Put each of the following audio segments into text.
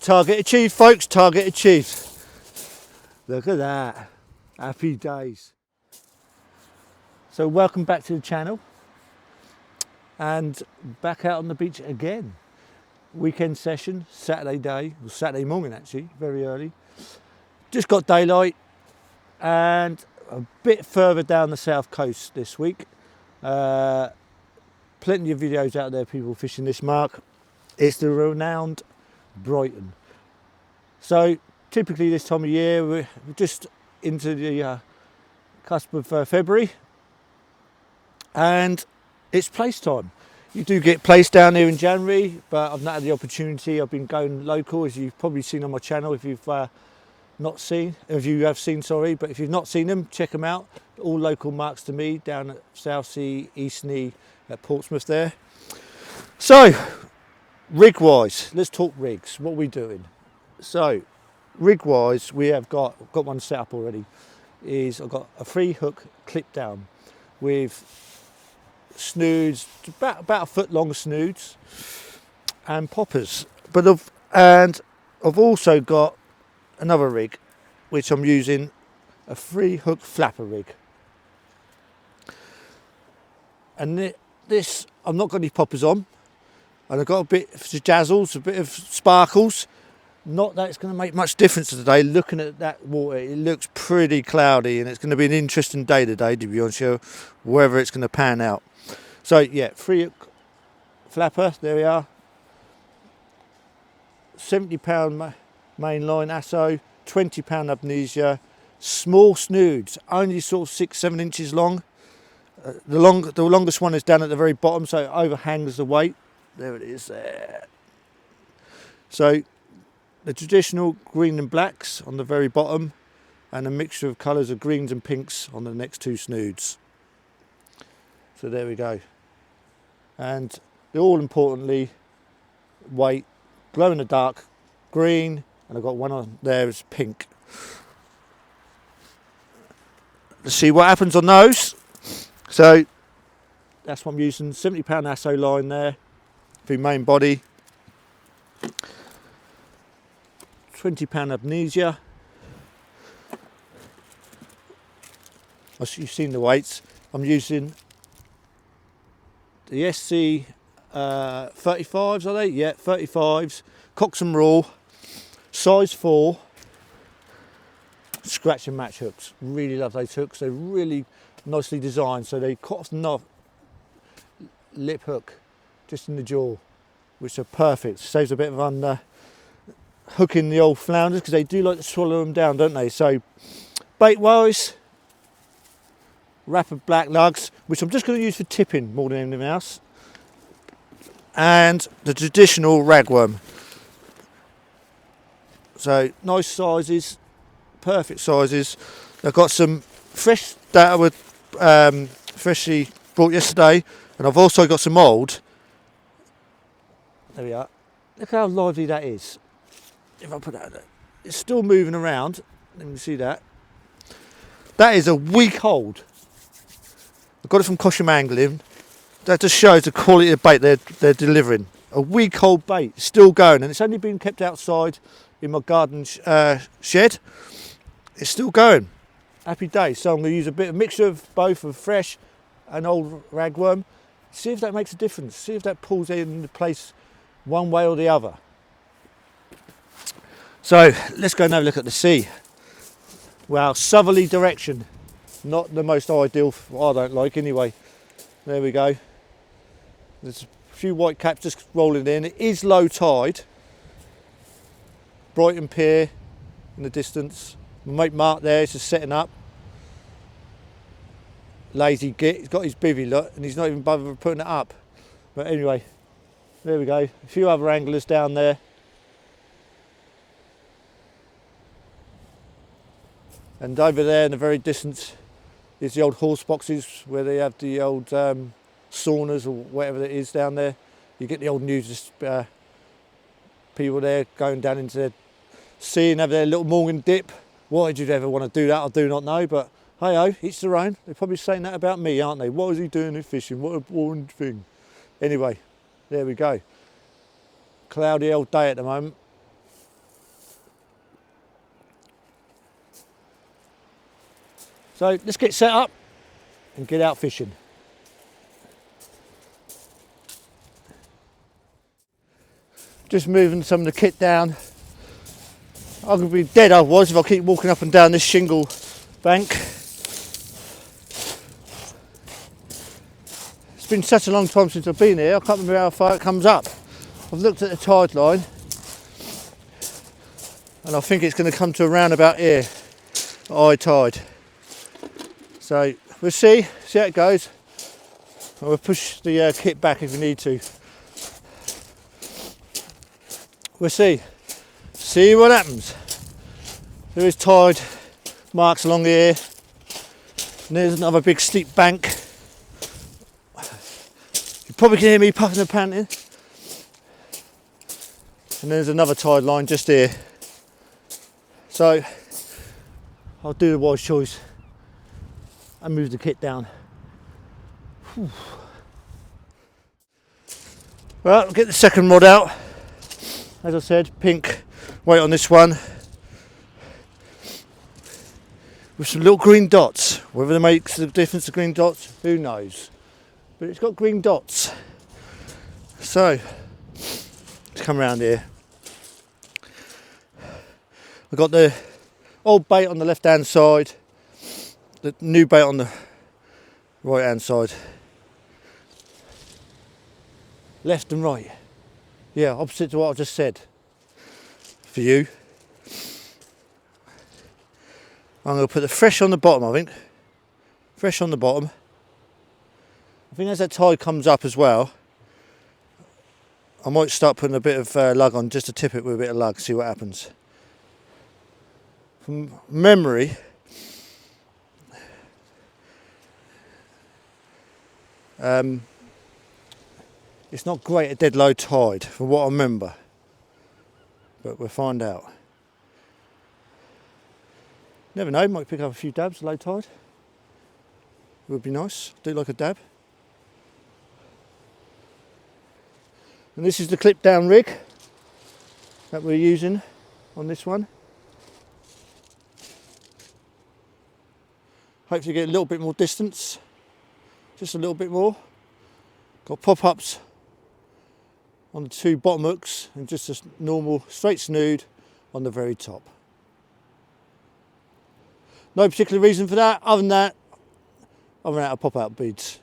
Target achieved, folks, target achieved. Look at that. Happy days. So welcome back to the channel and back out on the beach again. Weekend session, Saturday day, or Saturday morning actually, very early. Just got daylight and a bit further down the south coast this week. Plenty of videos out there, people fishing this mark. It's the renowned Brighton. So typically this time of year, we're just into the cusp of February, and it's Plaice time. You do get Plaice down here in January, but I've not had the opportunity. I've been going local, as you've probably seen on my channel. If you've not seen, if you have seen, sorry, but if you've not seen them, check them out. All local marks to me down at Southsea, Eastney, at Portsmouth there. So, rig wise, let's talk rigs. What are we doing? So, rig wise, we have got one set up already. I've got a 3-hook clip down with snoods, about a foot long snoods and poppers. And I've also got another rig which I'm using, a 3-hook flapper rig. And this, I'm not got any poppers on, and I've got a bit of jazzles, a bit of sparkles. Not that it's going to make much difference today. Looking at that water, it looks pretty cloudy, and it's going to be an interesting day today, to be honest with you, whether it's going to pan out. So yeah, 3-hook flapper, there we are. 70-pound mainline Asso, 20-pound Amnesia, small snoods, only sort of 6-7 inches long. The longest one is down at the very bottom, so it overhangs the weight. There it is there. So the traditional green and blacks on the very bottom, and a mixture of colours of greens and pinks on the next 2 snoods. So there we go. And they're all importantly white, glow in the dark green, and I've got one on there is pink. Let's see what happens on those. So that's what I'm using, 70-pound Asso line there for your main body. 20-pound Amnesia. You've seen the weights. I'm using the SC 35s, are they? Yeah, 35s. Cox and Raw, size 4. Scratch and match hooks. Really love those hooks. They're really nicely designed. So they cut off the lip hook just in the jaw, which are perfect. Saves a bit of hooking the old flounders, because they do like to swallow them down, don't they? So bait wise, rapid black lugs, which I'm just going to use for tipping more than anything else, and the traditional ragworm. So nice sizes, perfect sizes. I've got some fresh that I would freshly brought yesterday, and I've also got some old. There we are. Look how lively that is. If I put that there, it's still moving around. Let me see that. That is a week old. I got it from Cosham Angling. That just shows the quality of bait they're delivering. A week old bait, still going, and it's only been kept outside in my garden shed. It's still going. Happy days. So I'm going to use a bit of mixture of both, of fresh and old ragworm. See if that makes a difference. See if that pulls into place one way or the other. So let's go and have a look at the sea. Well, southerly direction, not the most ideal, I don't like anyway. There we go. There's a few white caps just rolling in. It is low tide. Brighton Pier in the distance. My mate Mark there is just setting up. Lazy git, he's got his bivvy look, and he's not even bothered putting it up. But anyway, there we go. A few other anglers down there. And over there in the very distance is the old horse boxes where they have the old saunas or whatever it is down there. You get the old news people there going down into the sea and have their little morning dip. Why did you ever want to do that? I do not know, but hey ho, each their own. They're probably saying that about me, aren't they? What was he doing in fishing? What a boring thing. Anyway, there we go. Cloudy old day at the moment. So let's get set up and get out fishing. Just moving some of the kit down. I'm going to be dead otherwise if I keep walking up and down this shingle bank. It's been such a long time since I've been here, I can't remember how far it comes up. I've looked at the tide line and I think it's going to come to around about here, high tide. So we'll see how it goes. And we'll push the kit back if we need to. We'll see what happens. There is tide marks along here, and there's another big steep bank. You probably can hear me puffing and panting. And there's another tide line just here. So I'll do the wise choice and move the kit down. Whew. Well, we'll get the second rod out. As I said, pink weight on this one. With some little green dots. Whether it makes the difference, the green dots, who knows. But it's got green dots. So, let's come around here. I've got the old bait on the left hand side. The new bait on the right hand side. Left and right. Yeah, opposite to what I just said. For you. I'm going to put the fresh on the bottom, I think. Fresh on the bottom. I think as that tide comes up as well, I might start putting a bit of lug on just to tip it with a bit of lug, see what happens. From memory, it's not great at dead low tide, from what I remember. But we'll find out. Never know, might pick up a few dabs at low tide. Would be nice, do like a dab. And this is the clip down rig that we're using on this one. Hopefully get a little bit more distance, just a little bit more. Got pop-ups on the two bottom hooks and just a normal straight snood on the very top. No particular reason for that, other than that, I ran out of pop-out beads.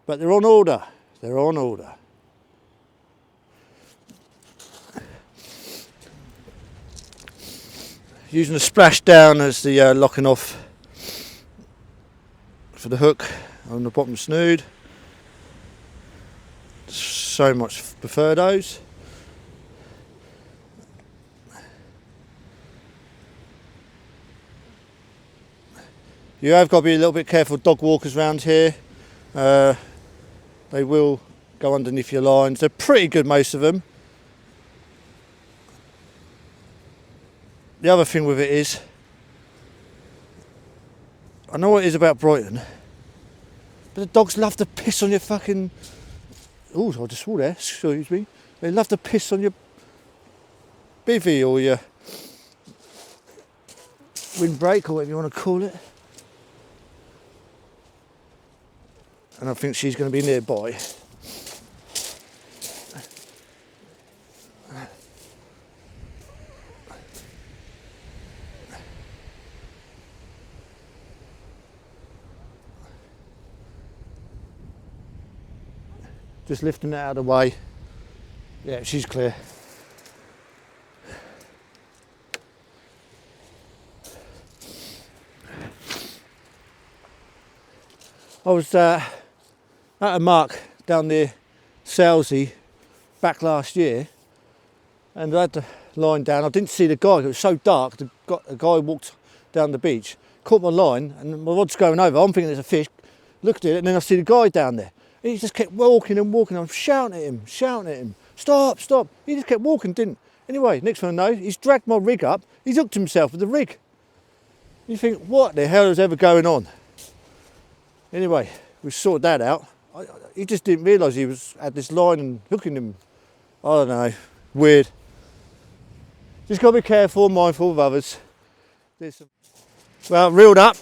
But they're on order, they're on order. Using the splash down as the locking off for the hook on the bottom snood. So much prefer those. You have got to be a little bit careful, dog walkers around here. They will go underneath your lines. They're pretty good, most of them. The other thing with it is, I know what it is about Brighton, but the dogs love to piss on your fucking... Oh, I just swore there, excuse me. They love to piss on your bivvy or your windbreak or whatever you want to call it. And I think she's going to be nearby. Just lifting it out of the way. Yeah, she's clear. I was at a mark down near Salesy back last year, and I had the line down. I didn't see the guy, it was so dark. The guy walked down the beach, caught my line, and my rod's going over. I'm thinking it's a fish, looked at it, and then I see the guy down there. And he just kept walking and walking. I'm shouting at him, stop, stop. He just kept walking, didn't. Anyway, next one I know, he's dragged my rig up. He's hooked himself with the rig. You think, what the hell is ever going on? Anyway, we sorted that out. He just didn't realise he had this line and hooking him. I don't know, weird. Just got to be careful, mindful of others. Well, reeled up.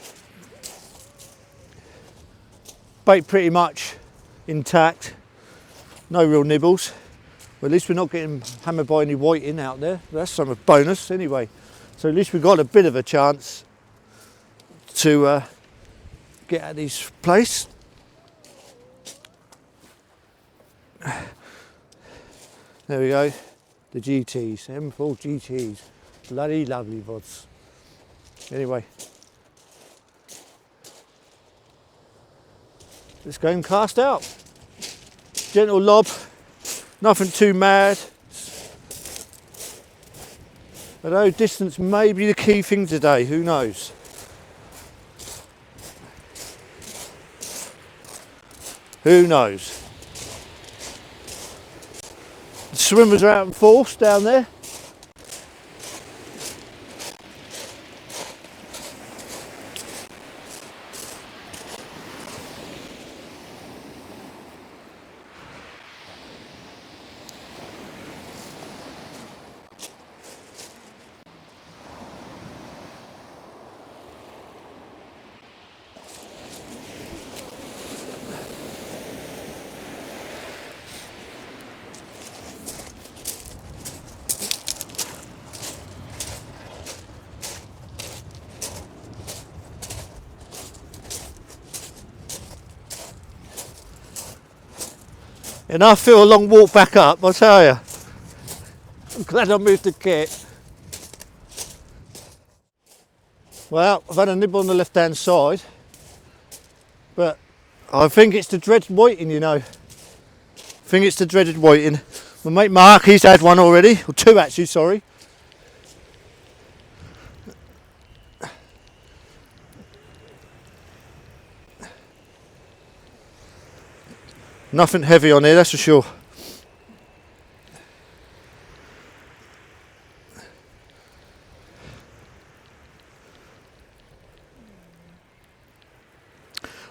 Bait pretty much intact, no real nibbles. Well, at least we're not getting hammered by any whiting out there. That's some bonus anyway. So at least we've got a bit of a chance to get at these Plaice. There we go, the GTs, M4 GTs, bloody lovely vods. Anyway, let's go and cast out. Gentle lob, nothing too mad. Although distance may be the key thing today, who knows? Who knows? The swimmers are out in force down there. And I feel a long walk back up, I'll tell you. I'm glad I moved the kit. Well, I've had a nibble on the left hand side, but I think it's the dreaded whiting, you know. I think it's the dreaded whiting. My mate Mark, he's had one already, or two actually, sorry. Nothing heavy on here, that's for sure.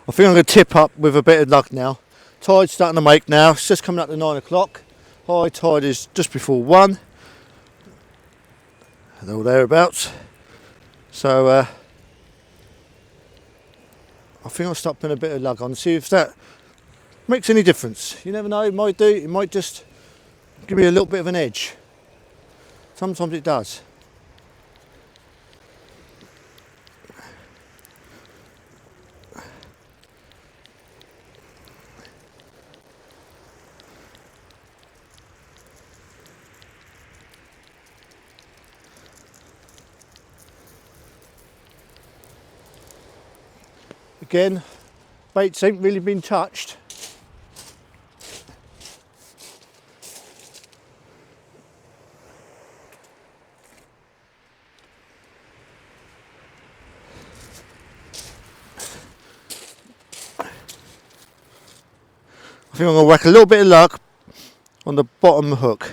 I think I'm going to tip up with a bit of luck now. Tide's starting to make now, it's just coming up to 9 o'clock. High tide is just before 1. And all thereabouts. So I think I'll start putting a bit of luck on, see if that makes any difference. You never know, it might do, it might just give me a little bit of an edge. Sometimes it does. Again, baits ain't really been touched. I think I'm going to whack a little bit of luck on the bottom hook.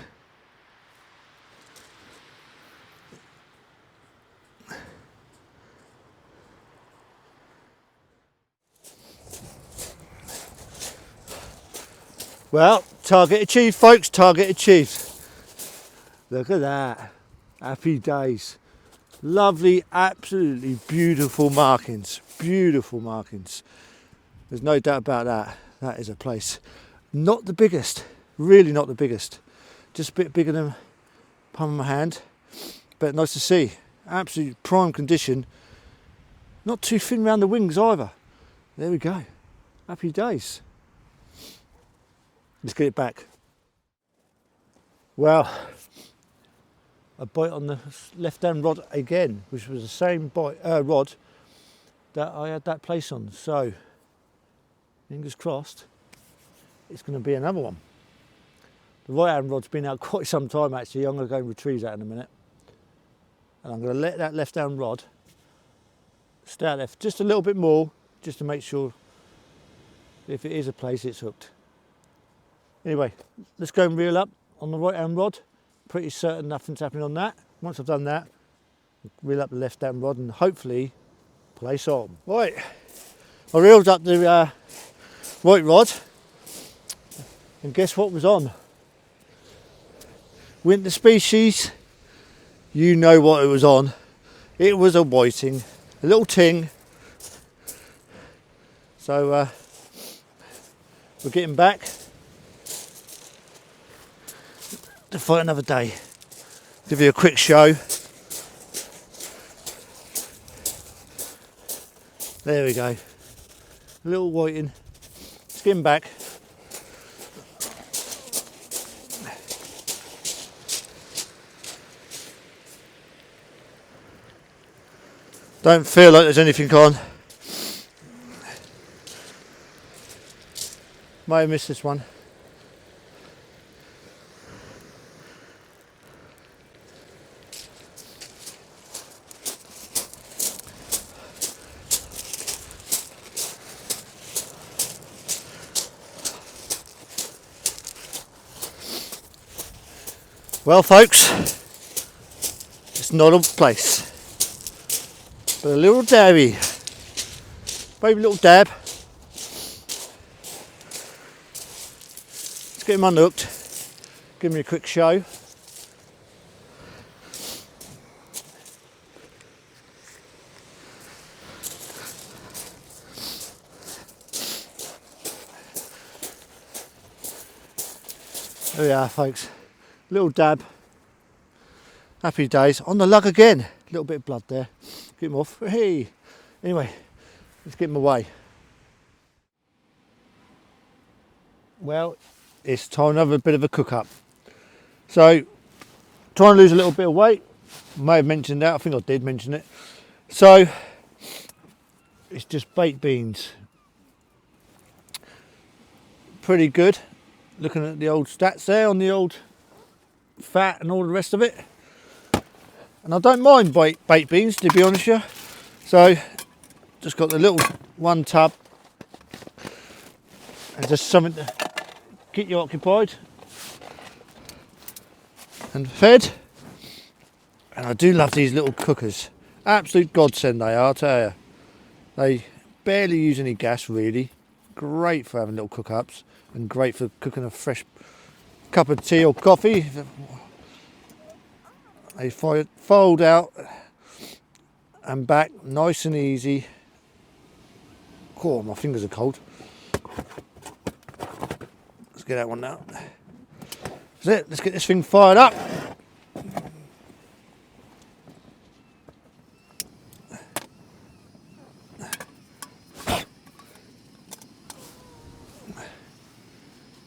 Well, target achieved, folks, target achieved. Look at that. Happy days. Lovely, absolutely beautiful markings. Beautiful markings. There's no doubt about that. That is a Plaice. Not the biggest, really not the biggest. Just a bit bigger than palm of my hand, but nice to see. Absolutely prime condition. Not too thin around the wings either. There we go. Happy days. Let's get it back. Well, a bite on the left hand rod again, which was the same rod that I had that Plaice on. So, fingers crossed, it's going to be another one. The right hand rod's been out quite some time actually. I'm going to go and retrieve that in a minute. And I'm going to let that left hand rod stay out there for just a little bit more, just to make sure if it is a Plaice, it's hooked. Anyway, let's go and reel up on the right hand rod. Pretty certain nothing's happening on that. Once I've done that, reel up the left hand rod and hopefully Plaice on. Right, I reeled up the right rod and guess what was on? Winter species, you know what it was on. It was a whiting, a little ting. So we're getting back to fight another day. Give you a quick show. There we go. A little whiting. Skin back. Don't feel like there's anything on. Might have missed this one. Well folks, it's not a place, but a little dabby, baby little dab. Let's get him unhooked, give him a quick show. There we are folks. Little dab, happy days. On the lug again, a little bit of blood there, get him off. Hey, anyway, let's get him away. Well, it's time to have a bit of a cook up. So, trying to lose a little bit of weight, may have mentioned that, I think I did mention it. So, it's just baked beans. Pretty good, looking at the old stats there on the old fat and all the rest of it, and I don't mind baked beans, to be honest with you. So just got the little one tub and just something to keep you occupied and fed. And I do love these little cookers, absolute godsend they are, I'll tell you. They barely use any gas really, great for having little cook ups and great for cooking a fresh cup of tea or coffee. They fold out and back nice and easy. Oh, my fingers are cold. Let's get that one now. That's it, let's get this thing fired up.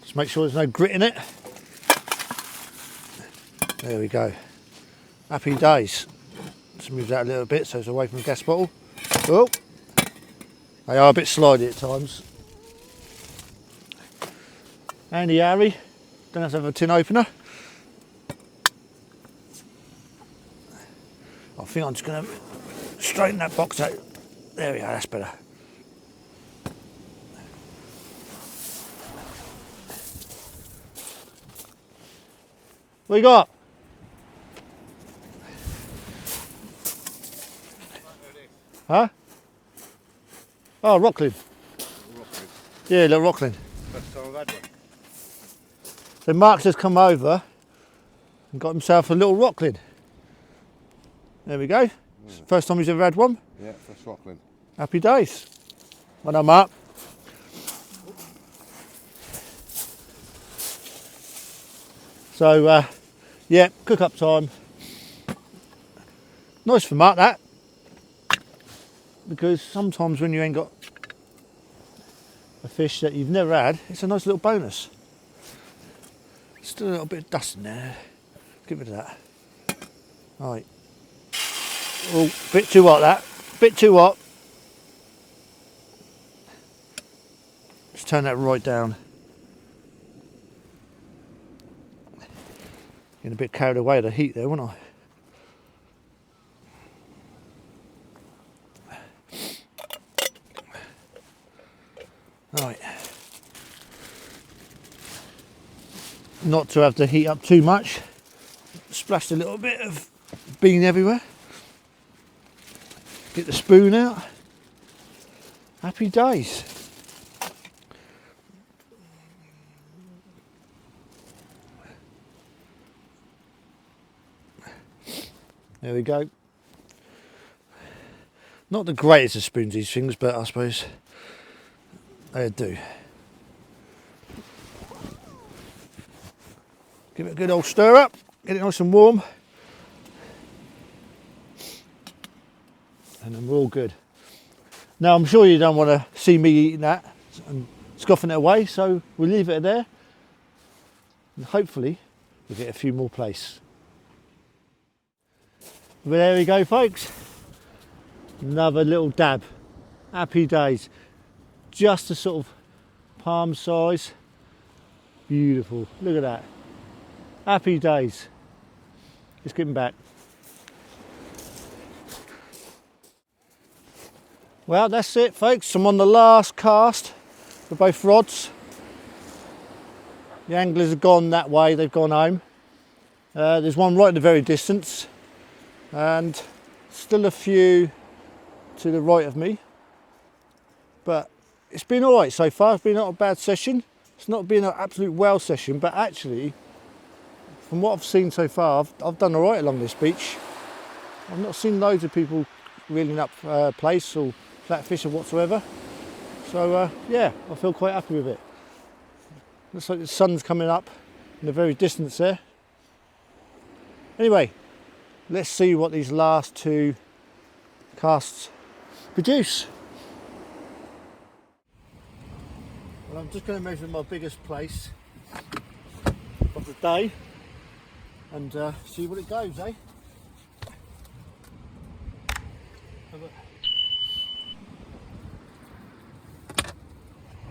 Just make sure there's no grit in it. There we go. Happy days. Let's move that a little bit so it's away from the gas bottle. Oh, they are a bit slidey at times. Handy Harry. Don't have to have a tin opener. I think I'm just going to straighten that box out. There we go, that's better. What you got? Huh? Oh, Rocklin. Yeah, little Rocklin. First time I've had one. So Mark's has come over and got himself a little Rocklin. There we go. First time he's ever had one. Yeah, first Rocklin. Happy days. Well done, Mark. So, yeah, cook up time. Nice for Mark that. Because sometimes when you ain't got a fish that you've never had, it's a nice little bonus. Still a little bit of dust in there. Get rid of that. Right. Oh, bit too hot that. Bit too hot. Just turn that right down. Getting a bit carried away with the heat there, wasn't I? Right. Not to have to heat up too much. Splashed a little bit of bean everywhere. Get the spoon out. Happy days. There we go. Not the greatest of spoons, these things, but I suppose they do. Give it a good old stir up, get it nice and warm. And then we're all good. Now I'm sure you don't want to see me eating that and scoffing it away, so we'll leave it there. And hopefully we'll get a few more Plaice. But there we go, folks. Another little dab. Happy days. Just a sort of palm size. Beautiful. Look at that. Happy days. Let's get them back. Well, that's it, folks. I'm on the last cast for both rods. The anglers have gone that way, they've gone home. There's one right in the very distance, and still a few to the right of me. But it's been all right so far. It's been not a bad session. It's not been an absolute whale session, but actually, from what I've seen so far, I've done all right along this beach. I've not seen loads of people reeling up Plaice or flatfish or whatsoever. So yeah, I feel quite happy with it. Looks like the sun's coming up in the very distance there. Anyway, let's see what these last two casts produce. Well, I'm just going to measure my biggest Plaice of the day and see what it goes, eh?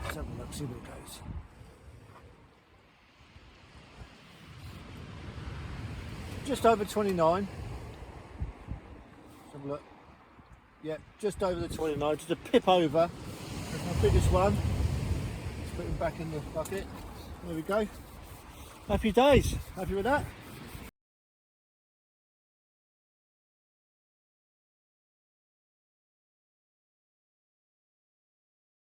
Let's have a look, see what it goes. Just over 29. Let's have a look. Yeah, just over the 29, just a pip over. That's my biggest one. Let's put him back in the bucket. There we go. Happy days. Happy with that?